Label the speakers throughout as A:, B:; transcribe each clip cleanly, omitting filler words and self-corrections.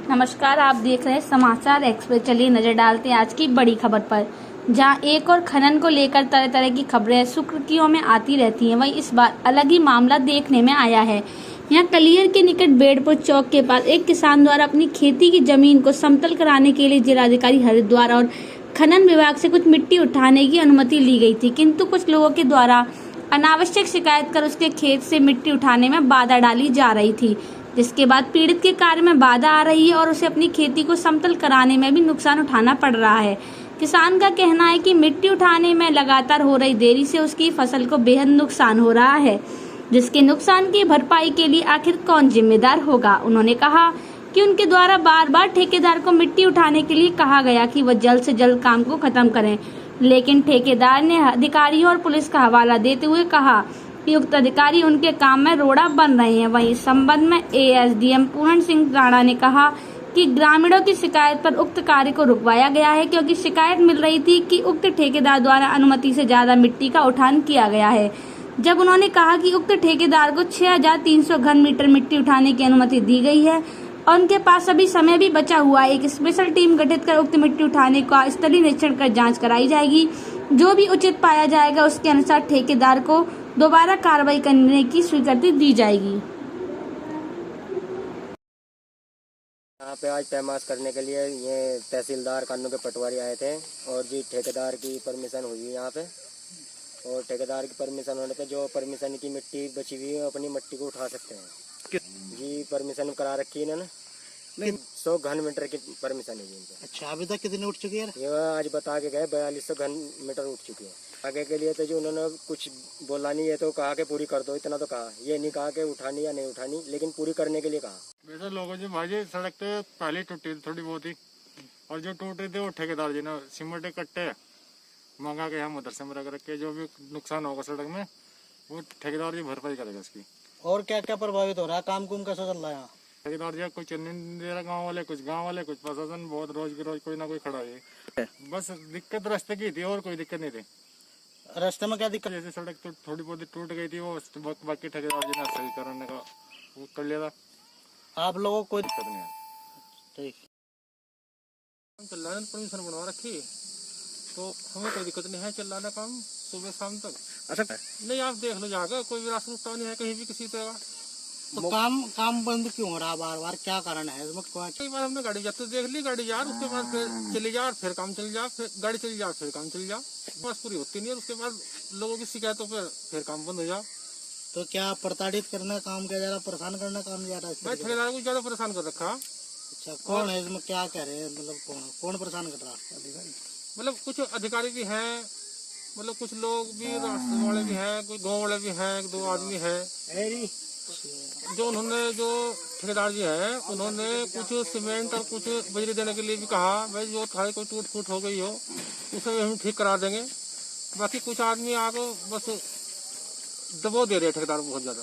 A: नमस्कार, आप देख रहे हैं समाचार एक्सप्रेस। चलिए नजर डालते हैं आज की बड़ी खबर पर, जहां एक और खनन को लेकर तरह तरह की खबरें सुर्खियों में आती रहती हैं। वहीं इस बार अलग ही मामला देखने में आया है। यहां कलियर के निकट बेड़पुर चौक के पास एक किसान द्वारा अपनी खेती की जमीन को समतल कराने के लिए जिलाधिकारी हरिद्वार और खनन विभाग से कुछ मिट्टी उठाने की अनुमति ली गई थी, किंतु कुछ लोगों के द्वारा अनावश्यक शिकायत कर उसके खेत से मिट्टी उठाने में बाधा डाली जा रही थी, जिसके बाद पीड़ित के कार्य में बाधा आ रही है और उसे अपनी खेती को समतल कराने में भी नुकसान उठाना पड़ रहा है। किसान का कहना है कि मिट्टी उठाने में लगातार हो रही देरी से उसकी फसल को बेहद नुकसान हो रहा है, जिसके नुकसान की भरपाई के लिए आखिर कौन जिम्मेदार होगा। उन्होंने कहा कि उनके द्वारा बार बार ठेकेदार को मिट्टी उठाने के लिए कहा गया कि वह जल्द से जल्द काम को खत्म करें, लेकिन ठेकेदार ने अधिकारियों और पुलिस का हवाला देते हुए कहा कि उक्त अधिकारी उनके काम में रोड़ा बन रहे हैं। वहीं इस संबंध में एएसडीएम पूर्ण सिंह राणा ने कहा कि ग्रामीणों की शिकायत पर उक्त कार्य को रुकवाया गया है, क्योंकि शिकायत मिल रही थी कि उक्त ठेकेदार द्वारा अनुमति से ज्यादा मिट्टी का उठान किया गया है। जब उन्होंने कहा कि उक्त ठेकेदार को 6300 घन मीटर मिट्टी उठाने की अनुमति दी गई है और उनके पास अभी समय भी बचा हुआ है, एक स्पेशल टीम गठित कर उक्त मिट्टी उठाने का स्थलीय निरीक्षण कर जांच कराई जाएगी। जो भी उचित पाया जाएगा उसके अनुसार ठेकेदार को दोबारा कार्रवाई करने की स्वीकृति दी जाएगी।
B: यहाँ पे आज तहमाश करने के लिए ये तहसीलदार कानून के पटवारी आए थे और जी ठेकेदार की परमिशन हुई है यहाँ पे, और ठेकेदार की परमिशन होने पे जो परमिशन की मिट्टी बची हुई है अपनी मिट्टी को उठा सकते हैं। जी परमिशन करा रखी है इन्होंने, 100 घन मीटर की परमिशन है जी इनसे।
C: अच्छा, अभी तक कितने उठ चुकी है?
B: ये आज बता के गए 4200 घन मीटर उठ चुकी है। आगे के लिए तो जो उन्होंने कुछ बोला नहीं है, तो कहा कि पूरी कर दो, इतना तो कहा, ये नहीं कहा कि उठानी या नहीं उठानी, लेकिन पूरी करने के लिए कहा।
D: वैसे लोगों जी भाई सड़क तो पहले टूटी थोड़ी बहुत ही, और जो टूट रहे थे वो ठेकेदार जी ने सीमेंट कट्टे मंगा के हम उधर से रख के जो भी नुकसान होगा सड़क में वो ठेकेदार जी भरपाई करेगा इसकी।
C: और क्या क्या प्रभावित हो रहा है? काम कुम कैसा चल रहा है यहाँ?
D: ठेकेदार जी कोई चलने नहीं दे रहा, गाँव वाले कुछ प्रशासन बहुत रोज के रोज कोई ना कोई खड़ा है। बस दिक्कत रास्ते की थी और कोई दिक्कत नहीं थी।
C: रास्ते में क्या दिक्कत?
D: जैसे सड़क तो थोड़ी बहुत टूट गई थी, वो बाकी ठेकेदार जी ने सही करने का वो कर लिया था।
C: आप लोगों को कोई
D: दिक्कत नहीं है।
C: ठीक
E: चल रहा है, परमिशन बनवा रखी तो हमें कोई दिक्कत नहीं है, चल रहा है काम सुबह शाम तक।
C: अच्छा,
E: नहीं आप देख लो जाकर, कोई भी रास्ता रुकता नहीं है कहीं भी किसी तरह।
C: तो काम बंद क्यों हो रहा है बार बार? क्या कारण है इसमें?
E: कई बार हमने गाड़ी जाते देख ली, गाड़ी जा उसके बाद फिर चली जा, फिर काम चल जा, फिर गाड़ी चली जा, फिर काम चल जा, बस पूरी होती नहीं है। उसके बाद लोगों की शिकायतों पर फिर काम बंद हो जा।
C: तो क्या प्रताड़ित करना काम किया जा रहा, परेशान करना काम जा रहा है?
E: भाई ठेकेदार को ज्यादा परेशान कर रखा।
C: अच्छा, कौन है इसमें? क्या कह रहे हैं? मतलब कौन परेशान कर रहा है?
E: मतलब कुछ अधिकारी भी हैं, मतलब कुछ लोग भी रास्ते वाले भी हैं, कोई गाँव वाले भी हैं, 1-2 आदमी है जो उन्होंने जो ठेकेदार जी है उन्होंने कुछ सीमेंट और कुछ बजरी देने के लिए भी कहा। भाई जो थाली कोई टूट फूट हो गई हो उसे हम ठीक करा देंगे। बाकी कुछ आदमी आगे बस दबाव दे रहे हैं ठेकेदार बहुत ज्यादा।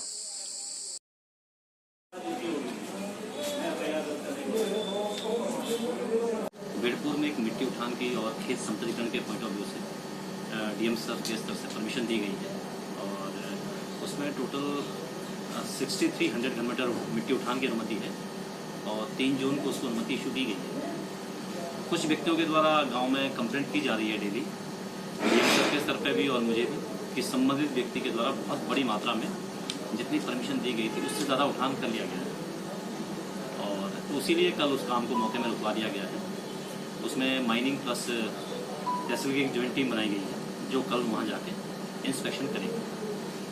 F: बेड़पुर में एक मिट्टी उठान की और खेत समतलीकरण के पॉइंट ऑफ व्यू से डीएम साहब के स्तर से परमिशन दी गई है, और उसमें टोटल 6300 घन मीटर मिट्टी उठान की अनुमति है और 3 जून को उसको अनुमति इशू की गई है। कुछ व्यक्तियों के द्वारा गांव में कंप्लेंट की जा रही है डेली डीएम साहब के स्तर पर भी और मुझे भी, कि संबंधित व्यक्ति के द्वारा बहुत बड़ी मात्रा में जितनी परमिशन दी गई थी उससे ज़्यादा उठान कर लिया गया है, और तो इसीलिए कल उस काम को मौके में रुकवा दिया गया है। उसमें माइनिंग प्लस तहसील की एक जॉइंट टीम बनाई गई है जो कल वहाँ जाके इंस्पेक्शन करेगी।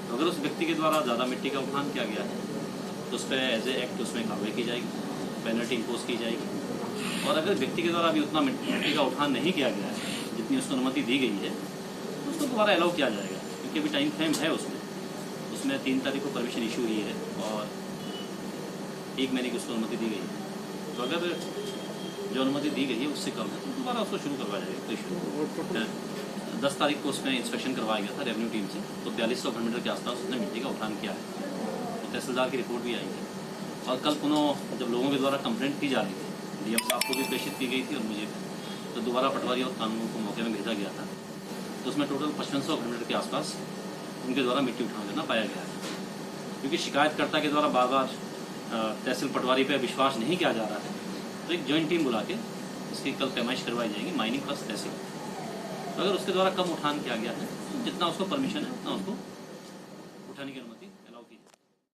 F: तो अगर उस व्यक्ति के द्वारा ज़्यादा मिट्टी का उठान किया गया है तो उस पर एज ए एक्ट उसमें कार्रवाई की जाएगी, पेनल्टी इम्पोज की जाएगी। और अगर व्यक्ति के द्वारा अभी उतना मिट्टी का उठान नहीं किया गया है जितनी उसको अनुमति दी गई है तो उसको दोबारा अलाउ किया जाएगा, क्योंकि अभी टाइम फ्रेम है उसमें 3 तारीख को परमिशन इशू हुई है और 1 महीने की उसको अनुमति दी गई है। तो अगर जो अनुमति दी गई है उससे कम है तो दोबारा उसको शुरू करवाया जाएगा। तो इशू 10 तारीख को उसमें इंस्पेक्शन करवाया गया था रेवेन्यू टीम से, तो 4200 घन मीटर के आसपास उसने मिट्टी का उठान किया है। तो तहसीलदार की रिपोर्ट भी आई है, और कल पुनः जब लोगों के द्वारा कंप्लेंट की जा रही थी डीएम साहब को भी प्रेषित की गई थी और मुझे भी, तो दोबारा पटवारी और कानून को मौके में भेजा गया था। तो उसमें टोटल 5500 घन मीटर के आसपास उनके द्वारा मिट्टी उठान करना पाया गया है, क्योंकि शिकायतकर्ता के द्वारा बार बार तहसील पटवारी पर विश्वास नहीं किया जा रहा है तो एक जॉइंट टीम बुला के इसकी कल पैमाइश करवाई जाएगी माइनिंग प्लस तहसील। तो अगर उसके द्वारा कम उठान किया गया है, जितना उसको परमिशन है उतना उसको उठाने की अनुमति